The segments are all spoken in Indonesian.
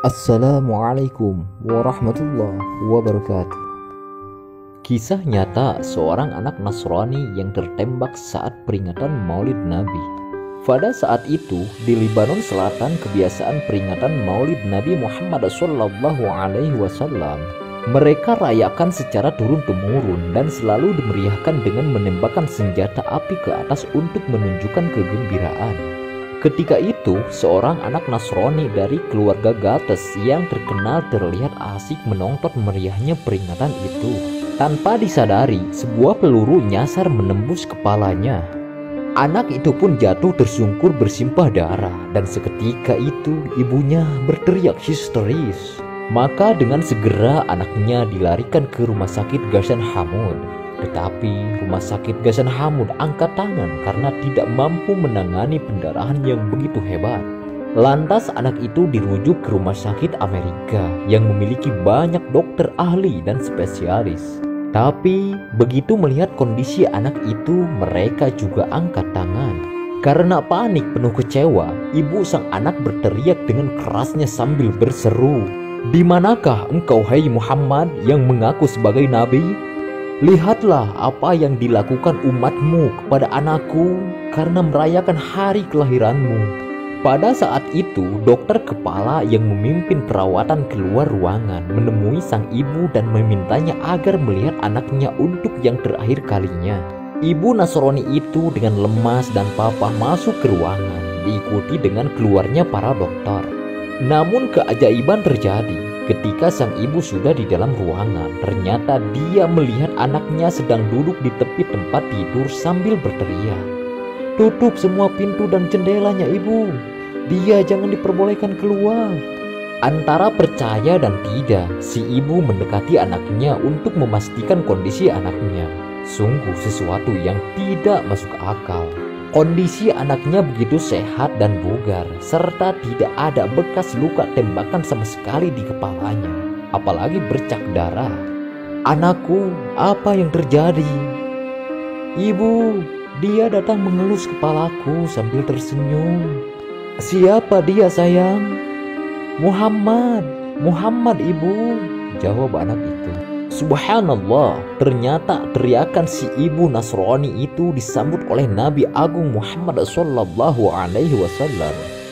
Assalamualaikum warahmatullahi wabarakatuh. Kisah nyata seorang anak Nasrani yang tertembak saat peringatan Maulid Nabi. Pada saat itu di Lebanon Selatan kebiasaan peringatan Maulid Nabi Muhammad SAW mereka rayakan secara turun-temurun dan selalu dimeriahkan dengan menembakkan senjata api ke atas untuk menunjukkan kegembiraan. Ketika itu, seorang anak Nasrani dari keluarga Gates yang terkenal terlihat asik menonton meriahnya peringatan itu. Tanpa disadari, sebuah peluru nyasar menembus kepalanya. Anak itu pun jatuh tersungkur bersimpah darah dan seketika itu ibunya berteriak histeris. Maka dengan segera anaknya dilarikan ke rumah sakit Ghassan Hamud. Tetapi rumah sakit Ghassan Hamud angkat tangan karena tidak mampu menangani pendarahan yang begitu hebat. Lantas anak itu dirujuk ke rumah sakit Amerika yang memiliki banyak dokter ahli dan spesialis. Tapi begitu melihat kondisi anak itu, mereka juga angkat tangan. Karena panik penuh kecewa, ibu sang anak berteriak dengan kerasnya sambil berseru, "Di manakah engkau, hai Muhammad, yang mengaku sebagai nabi? Lihatlah apa yang dilakukan umatmu kepada anakku karena merayakan hari kelahiranmu." Pada saat itu, dokter kepala yang memimpin perawatan keluar ruangan menemui sang ibu dan memintanya agar melihat anaknya untuk yang terakhir kalinya. Ibu Nasrani itu dengan lemas dan papa masuk ke ruangan, diikuti dengan keluarnya para dokter. Namun keajaiban terjadi. Ketika sang ibu sudah di dalam ruangan, ternyata dia melihat anaknya sedang duduk di tepi tempat tidur sambil berteriak, "Tutup semua pintu dan jendelanya, ibu. Dia jangan diperbolehkan keluar." Antara percaya dan tidak, si ibu mendekati anaknya untuk memastikan kondisi anaknya. Sungguh sesuatu yang tidak masuk akal. Kondisi anaknya begitu sehat dan bugar, serta tidak ada bekas luka tembakan sama sekali di kepalanya, apalagi bercak darah. "Anakku, apa yang terjadi?" "Ibu, dia datang mengelus kepalaku sambil tersenyum." "Siapa dia, sayang?" Muhammad ibu," jawab anak itu. Subhanallah, ternyata teriakan si ibu Nasrani itu disambut oleh Nabi Agung Muhammad SAW.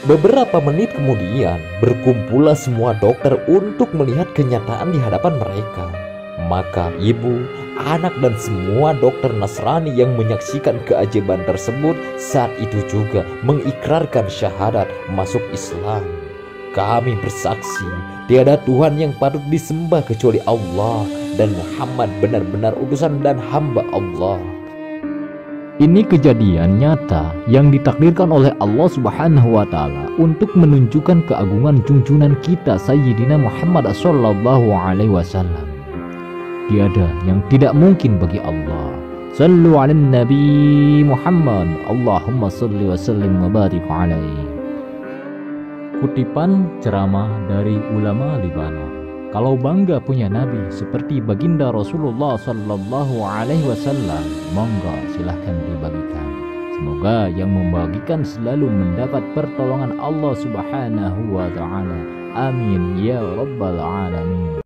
Beberapa menit kemudian, berkumpullah semua dokter untuk melihat kenyataan di hadapan mereka. Maka ibu, anak dan semua dokter Nasrani yang menyaksikan keajaiban tersebut saat itu juga mengikrarkan syahadat masuk Islam. "Kami bersaksi, tiada Tuhan yang patut disembah kecuali Allah, dan Muhammad benar-benar utusan dan hamba Allah." Ini kejadian nyata yang ditakdirkan oleh Allah Subhanahu wa Ta'ala untuk menunjukkan keagungan junjungan kita Sayyidina Muhammad SAW. Tiada yang tidak mungkin bagi Allah. Sallu ala Nabi Muhammad, Allahumma salli wa sallim wa barik alaihi. Kutipan ceramah dari ulama Lebanon. Kalau bangga punya nabi seperti baginda Rasulullah Sallallahu Alaihi Wasallam, monggo silahkan dibagikan. Semoga yang membagikan selalu mendapat pertolongan Allah Subhanahu Wa Taala. Amin ya Rabbal Alamin.